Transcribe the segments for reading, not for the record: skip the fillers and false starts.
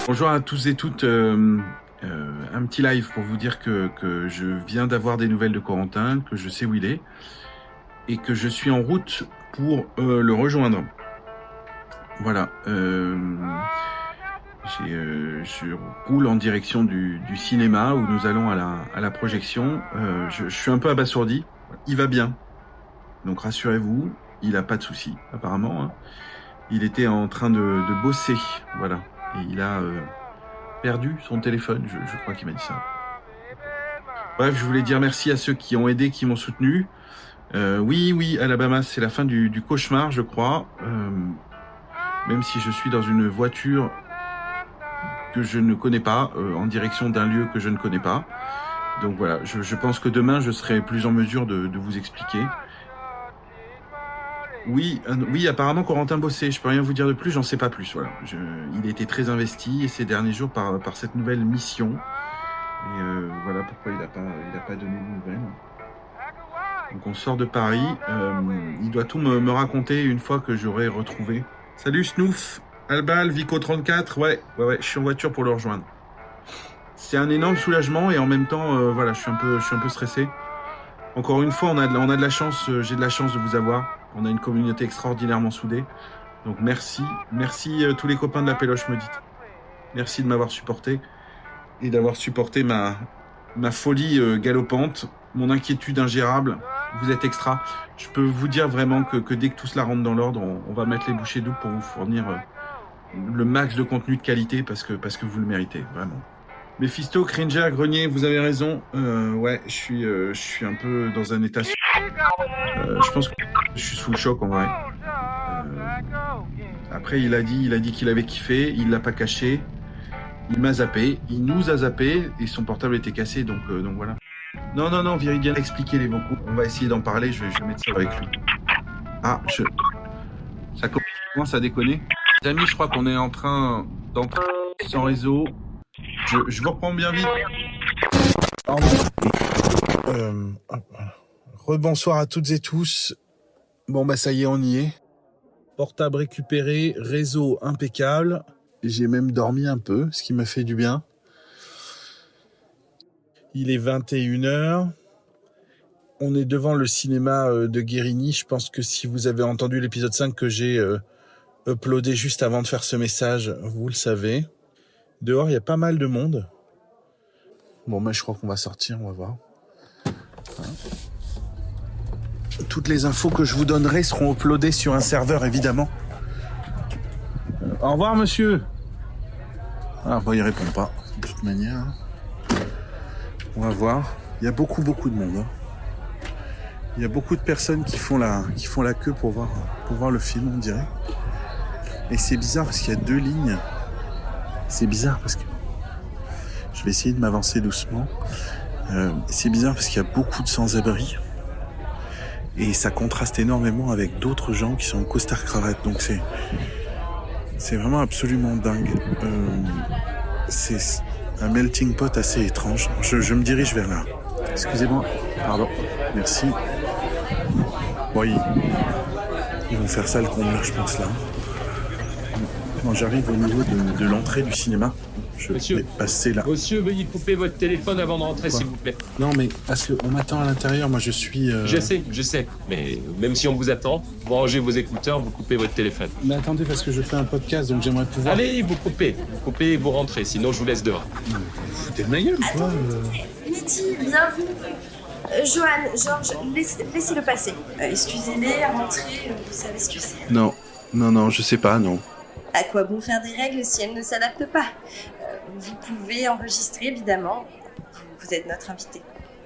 Bonjour à tous et toutes. Un petit live pour vous dire que je viens d'avoir des nouvelles de Corentin, que je sais où il est et que je suis en route pour le rejoindre. Voilà. Je roule en direction du cinéma où nous allons à la projection. Je suis un peu abasourdi. Il va bien. Donc rassurez-vous, il n'a pas de soucis apparemment. Hein. Il était en train de bosser. Voilà. Et il a perdu son téléphone, je crois qu'il m'a dit ça. Bref, je voulais dire merci à ceux qui ont aidé, qui m'ont soutenu. Oui, Alabama, c'est la fin du cauchemar, je crois. Même si je suis dans une voiture que je ne connais pas, en direction d'un lieu que je ne connais pas. Donc voilà, je pense que demain, je serai plus en mesure de vous expliquer. Oui, apparemment, Corentin bossait. Je peux rien vous dire de plus, j'en sais pas plus. Voilà. Il était très investi ces derniers jours par cette nouvelle mission. Et voilà pourquoi il n'a pas donné de nouvelles. Donc on sort de Paris. Il doit tout me raconter une fois que j'aurai retrouvé. Salut Snoof, Albal, Vico 34. Ouais, je suis en voiture pour le rejoindre. C'est un énorme soulagement et en même temps, voilà, je suis un peu stressé. Encore une fois, on a de la chance. J'ai de la chance de vous avoir. On a une communauté extraordinairement soudée. Donc merci tous les copains de la Péloche Maudite. Merci de m'avoir supporté et d'avoir supporté ma folie galopante, mon inquiétude ingérable. Vous êtes extra. Je peux vous dire vraiment que dès que tout cela rentre dans l'ordre, on va mettre les bouchées doubles pour vous fournir le max de contenu de qualité parce que vous le méritez, vraiment. Mephisto, Cringer, Grenier, vous avez raison. Ouais, je suis un peu dans un état... je pense que je suis sous le choc en vrai. Après, il a dit qu'il avait kiffé, il l'a pas caché. Il m'a zappé, il nous a zappé et son portable était cassé, donc voilà. Non, Viridian a expliqué les vocaux. On va essayer d'en parler, je vais mettre ça avec lui. Ça commence à déconner. Les amis, je crois qu'on est en train d'entrer sans réseau. Je vous reprends bien vite. Rebonsoir à toutes et tous. Bon, bah ça y est, on y est. Portable récupéré, réseau impeccable. J'ai même dormi un peu, ce qui m'a fait du bien. Il est 21h. On est devant le cinéma de Guérini. Je pense que si vous avez entendu l'épisode 5 que j'ai uploadé juste avant de faire ce message, vous le savez. Dehors, il y a pas mal de monde. Bon, mais je crois qu'on va sortir, on va voir. Toutes les infos que je vous donnerai seront uploadées sur un serveur, évidemment. Au revoir, monsieur. Ah, bon, il répond pas, de toute manière. On va voir. Il y a beaucoup de monde. Hein. Il y a beaucoup de personnes qui font la queue pour voir le film, on dirait. Et c'est bizarre parce qu'il y a 2 lignes. C'est bizarre parce que... Je vais essayer de m'avancer doucement. C'est bizarre parce qu'il y a beaucoup de sans-abri. Et ça contraste énormément avec d'autres gens qui sont en costard-cravate. Donc c'est vraiment absolument dingue. C'est un melting pot assez étrange. Je me dirige vers là. Excusez-moi. Pardon. Merci. Bon, ils vont faire ça le comble, je pense, là. Quand j'arrive au niveau de l'entrée du cinéma, je vais passer là. Monsieur, veuillez couper votre téléphone avant de rentrer, s'il vous plaît. Non, mais parce qu'on m'attend à l'intérieur, moi je suis... Je sais. Mais même si on vous attend, vous rangez vos écouteurs, vous coupez votre téléphone. Mais attendez, parce que je fais un podcast, donc j'aimerais pouvoir... Allez, vous coupez et vous rentrez, sinon je vous laisse dehors. Vous foutez de ma gueule, quoi. Lydie, bienvenue. Johan, Georges, laissez-le passer. Excusez-les, rentrez, vous savez ce que c'est. Non, je sais pas, non. À quoi bon faire des règles si elles ne s'adaptent pas? Vous pouvez enregistrer, évidemment. Vous êtes notre invité.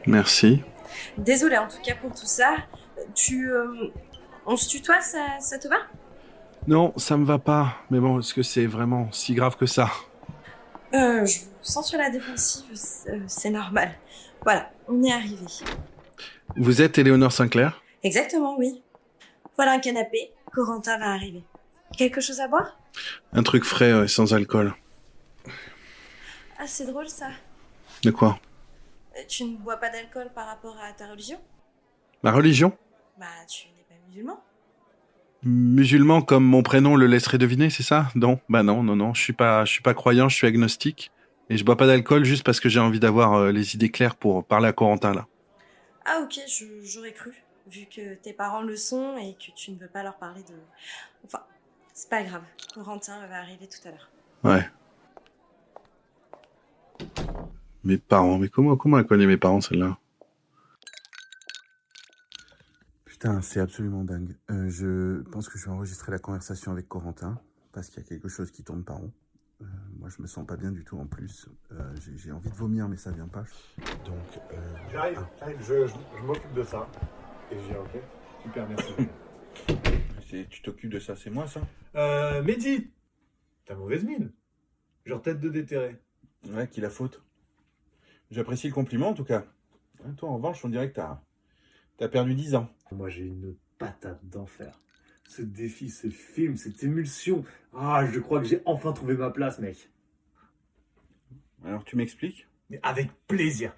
Merci. Désolée en tout cas pour tout ça. On se tutoie, ça te va? Non, ça me va pas. Mais bon, est-ce que c'est vraiment si grave que ça? Je vous sens sur la défensive, c'est normal. Voilà, on est arrivé. Vous êtes Éléonore Sinclair? Exactement, oui. Voilà un canapé, Corentin va arriver. Quelque chose à boire? Un truc frais, sans alcool. Ah, c'est drôle ça. De quoi? Tu ne bois pas d'alcool par rapport à ta religion? Ma religion? Bah, tu n'es pas musulman. Musulman comme mon prénom le laisserait deviner, c'est ça? Non, bah non, je suis pas croyant, je suis agnostique. Et je bois pas d'alcool juste parce que j'ai envie d'avoir les idées claires pour parler à Corentin, là. Ah ok, j'aurais cru, vu que tes parents le sont et que tu ne veux pas leur parler de... Enfin, c'est pas grave, Corentin va arriver tout à l'heure. Ouais. Mes parents, mais comment elle connaît mes parents, celle-là? Putain, c'est absolument dingue. Je pense que je vais enregistrer la conversation avec Corentin, parce qu'il y a quelque chose qui tourne pas rond. Moi, je me sens pas bien du tout en plus. J'ai envie de vomir, mais ça vient pas. Donc, J'arrive, je m'occupe de ça. Et je dis ok, super, merci. Tu t'occupes de ça, c'est moi, ça? Mehdi, t'as mauvaise mine. Genre tête de déterré. Ouais, qui la faute. J'apprécie le compliment, en tout cas. Toi, en revanche, on dirait que t'as perdu 10 ans. Moi j'ai une patate d'enfer. Ce défi, ce film, cette émulsion. Ah, je crois que j'ai enfin trouvé ma place, mec. Alors, tu m'expliques? Mais avec plaisir.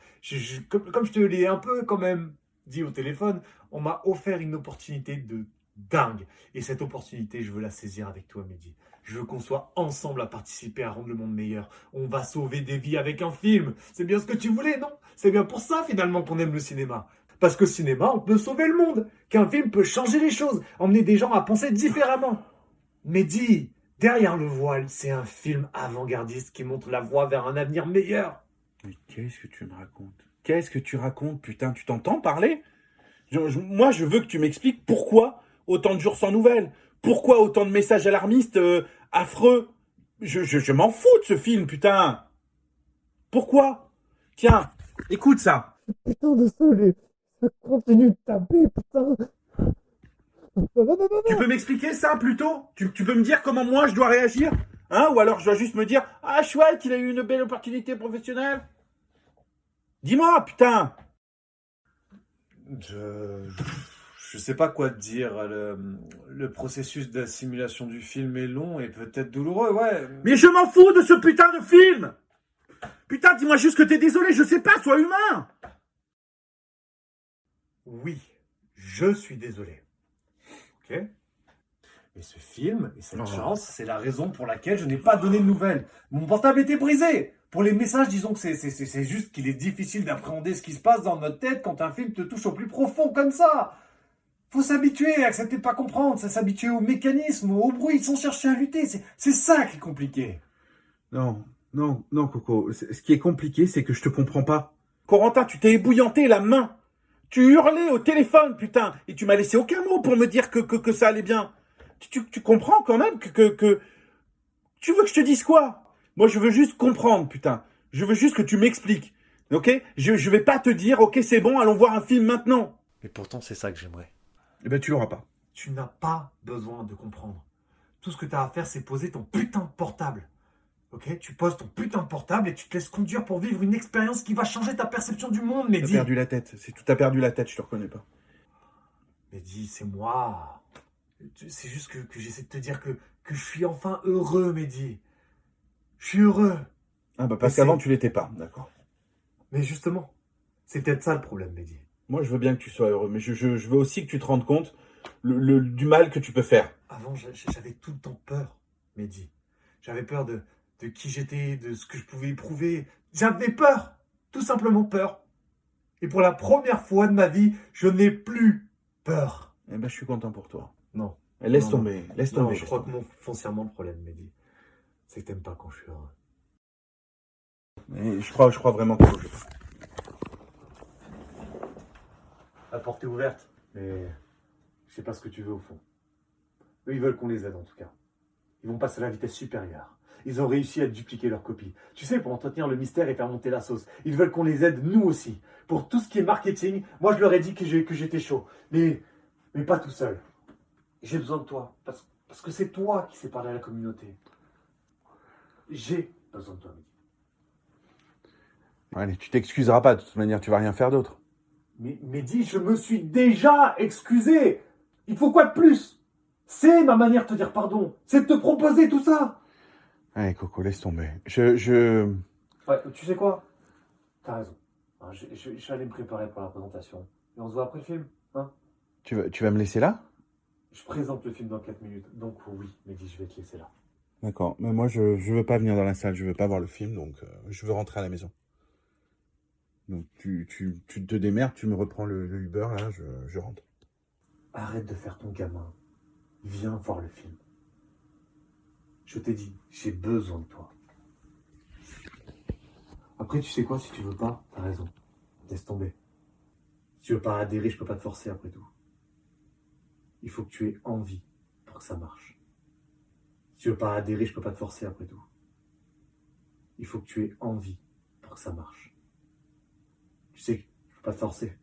Comme je te l'ai un peu quand même dit au téléphone, on m'a offert une opportunité de dingue. Et cette opportunité, je veux la saisir avec toi, Mehdi. Je veux qu'on soit ensemble à participer à rendre le monde meilleur. On va sauver des vies avec un film. C'est bien ce que tu voulais, non? C'est bien pour ça, finalement, qu'on aime le cinéma. Parce qu'au cinéma, on peut sauver le monde. Qu'un film peut changer les choses, emmener des gens à penser différemment. Mehdi, derrière le voile, c'est un film avant-gardiste qui montre la voie vers un avenir meilleur. Mais qu'est-ce que tu me racontes? Qu'est-ce que tu racontes, putain? Tu t'entends parler? Moi, je veux que tu m'expliques pourquoi autant de jours sans nouvelles. Pourquoi autant de messages alarmistes affreux? Je m'en fous de ce film, putain. Pourquoi? Tiens, écoute ça. Putain, désolé. Ça continue de taper, putain. Tu peux m'expliquer ça plutôt? Tu peux me dire comment moi je dois réagir? Hein? Ou alors je dois juste me dire, ah chouette, il a eu une belle opportunité professionnelle? Dis-moi, putain. Je sais pas quoi te dire. Le processus d'assimilation du film est long et peut-être douloureux, ouais. Mais je m'en fous de ce putain de film! Putain, dis-moi juste que t'es désolé, je sais pas, sois humain! Oui, je suis désolé. Ok? Mais ce film et cette chance, c'est la raison pour laquelle je n'ai pas donné de nouvelles. Mon portable était brisé. Pour les messages, disons que c'est juste qu'il est difficile d'appréhender ce qui se passe dans notre tête quand un film te touche au plus profond comme ça. Faut s'habituer, accepter de pas comprendre, ça s'habituer au mécanisme, au bruit, sans chercher à lutter. C'est ça qui est compliqué. Non, Coco. Ce qui est compliqué, c'est que je te comprends pas. Corentin, tu t'es ébouillanté la main. Tu hurlais au téléphone, putain. Et tu m'as laissé aucun mot pour me dire que ça allait bien. Tu comprends quand même que... Tu veux que je te dise quoi? Moi, je veux juste comprendre, putain. Je veux juste que tu m'expliques. Ok? Je vais pas te dire, ok, c'est bon, allons voir un film maintenant. Et pourtant, c'est ça que j'aimerais. Eh ben, tu l'auras pas. Tu n'as pas besoin de comprendre. Tout ce que tu as à faire, c'est poser ton putain de portable. Ok? Tu poses ton putain de portable et tu te laisses conduire pour vivre une expérience qui va changer ta perception du monde, Mehdi. T'as perdu la tête. T'as perdu la tête, je te reconnais pas. Mehdi, c'est moi. C'est juste que j'essaie de te dire que je suis enfin heureux, Mehdi. Je suis heureux. Ah bah parce qu'avant, tu l'étais pas, d'accord. Mais justement, c'est peut-être ça le problème, Mehdi. Moi, je veux bien que tu sois heureux, mais je veux aussi que tu te rendes compte du mal que tu peux faire. Avant, j'avais tout le temps peur, Mehdi. J'avais peur de qui j'étais, de ce que je pouvais éprouver. J'avais peur, tout simplement peur. Et pour la première fois de ma vie, je n'ai plus peur. Eh ben, je suis content pour toi. Non. Laisse tomber. Non, je crois que foncièrement le problème, Mehdi, c'est que t'aimes pas quand je suis heureux. Mais je crois vraiment que je... La porte est ouverte, mais je sais pas ce que tu veux au fond. Eux, ils veulent qu'on les aide en tout cas. Ils vont passer à la vitesse supérieure. Ils ont réussi à dupliquer leur copie. Tu sais, pour entretenir le mystère et faire monter la sauce. Ils veulent qu'on les aide, nous aussi. Pour tout ce qui est marketing, moi je leur ai dit que j'étais chaud. Mais pas tout seul. J'ai besoin de toi. Parce que c'est toi qui sais parler à la communauté. J'ai besoin de toi, Mehdi. Allez, tu t'excuseras pas, de toute manière, tu vas rien faire d'autre. Mais Mehdi, je me suis déjà excusé. Il faut quoi de plus? C'est ma manière de te dire pardon. C'est de te proposer tout ça. Allez, Coco, laisse tomber. Ouais, tu sais quoi? T'as raison. Hein, je vais aller me préparer pour la présentation. Et on se voit après le film, hein? Tu vas me laisser là? Je présente le film dans 4 minutes. Donc oui, Mehdi, je vais te laisser là. D'accord, mais moi je veux pas venir dans la salle, je veux pas voir le film, donc je veux rentrer à la maison. Donc tu te démerdes, tu me reprends le Uber, là, je rentre. Arrête de faire ton gamin. Viens voir le film. Je t'ai dit, j'ai besoin de toi. Après, tu sais quoi, si tu veux pas, t'as raison. Laisse tomber. Si tu veux pas adhérer, je peux pas te forcer après tout. Il faut que tu aies envie pour que ça marche. Si tu veux pas adhérer, je peux pas te forcer après tout. Il faut que tu aies envie pour que ça marche. Tu sais que je peux pas te forcer.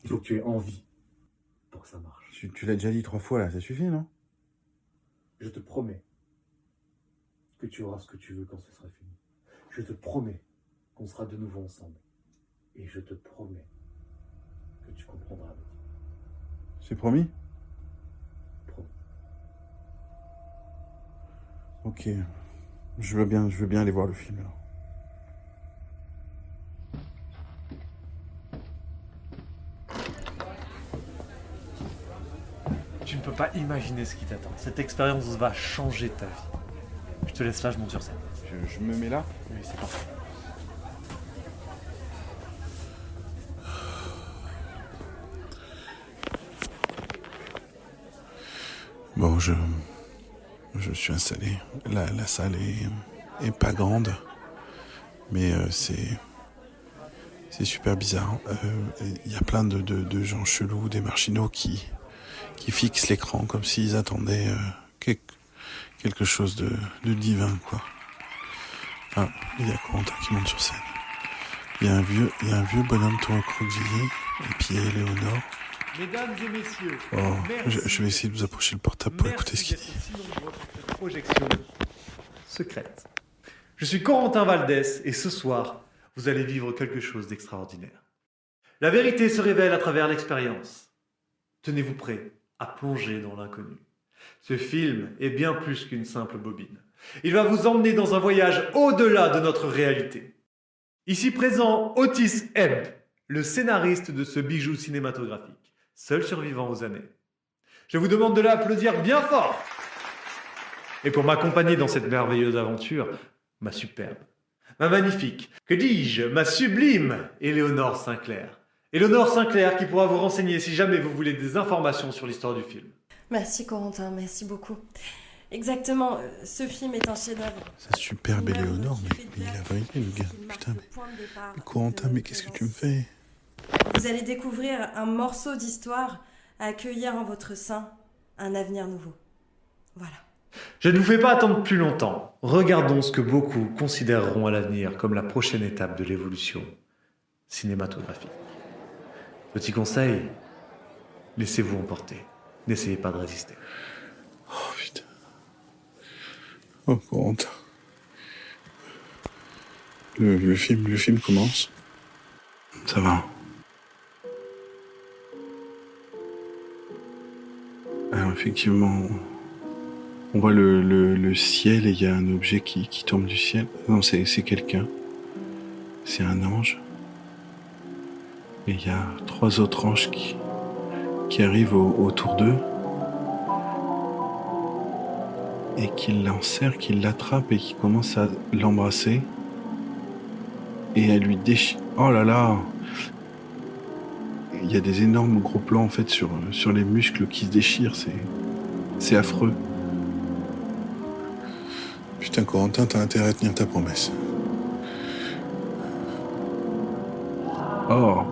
Il faut que tu aies envie pour que ça marche. Tu l'as déjà dit 3 fois, là, ça suffit, non? Je te promets que tu auras ce que tu veux quand ce sera fini. Je te promets qu'on sera de nouveau ensemble. Et je te promets que tu comprendras. Mehdi. C'est promis? Promis. Ok. Je veux bien aller voir le film, alors. Tu ne peux pas imaginer ce qui t'attend. Cette expérience va changer ta vie. Je te laisse là, je monte sur scène. Je me mets là? Oui, c'est parfait. Bon, je suis installé. La salle est pas grande, mais c'est super bizarre. Il y a plein de gens chelous, des marginaux qui fixent l'écran comme s'ils attendaient quelque chose de divin, quoi. Ah, il y a Corentin qui monte sur scène. Il y a un vieux bonhomme tout recroquevillé, et puis il y a Éléonore. Mesdames et messieurs, Oh, je vais essayer de vous approcher le portable pour écouter ce qu'il dit. Projection secrète. Je suis Corentin Valdès et ce soir, vous allez vivre quelque chose d'extraordinaire. La vérité se révèle à travers l'expérience. Tenez-vous prêts à plonger dans l'inconnu. Ce film est bien plus qu'une simple bobine. Il va vous emmener dans un voyage au-delà de notre réalité. Ici présent, Otis Hemp, le scénariste de ce bijou cinématographique, seul survivant aux années. Je vous demande de l'applaudir bien fort. Et pour m'accompagner dans cette merveilleuse aventure, ma superbe, ma magnifique, que dis-je, ma sublime Éléonore Sinclair. Éléonore Sinclair qui pourra vous renseigner si jamais vous voulez des informations sur l'histoire du film. Merci Corentin, merci beaucoup. Exactement, ce film est un chef-d'œuvre. C'est superbe Une œuvre Éléonore, qui mais fait il a date, vrillé, le gars. qui marque Putain, le point de départ mais Corentin, de mais qu'est-ce que tu me l'œuvre. fais? Vous allez découvrir un morceau d'histoire à accueillir en votre sein un avenir nouveau. Voilà. Je ne vous fais pas attendre plus longtemps. Regardons ce que beaucoup considéreront à l'avenir comme la prochaine étape de l'évolution cinématographique. Petit conseil, laissez-vous emporter. N'essayez pas de résister. Oh putain. Oh Corentin. Le film commence. Ça va. Alors effectivement, on voit le ciel et il y a un objet qui tombe du ciel. Non, c'est quelqu'un. C'est un ange. Et il y a 3 autres anges qui arrivent autour d'eux. Et qui l'enserrent, qui l'attrapent et qui commencent à l'embrasser. Et à lui déchirer. Oh là là! Il y a des énormes gros plans en fait sur les muscles qui se déchirent, c'est affreux. Putain Corentin, t'as intérêt à tenir ta promesse. Oh.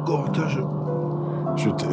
Corentin, je t'ai...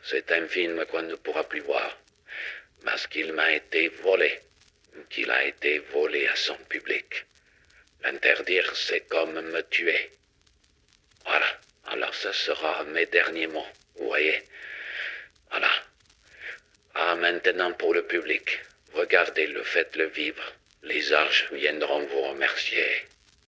c'est un film qu'on ne pourra plus voir. Parce qu'il m'a été volé. Qu'il a été volé à son public. L'interdire, c'est comme me tuer. Voilà. Alors ce sera mes derniers mots. Vous voyez? Voilà. Ah, maintenant pour le public. Regardez-le, faites-le vivre. Les anges viendront vous remercier.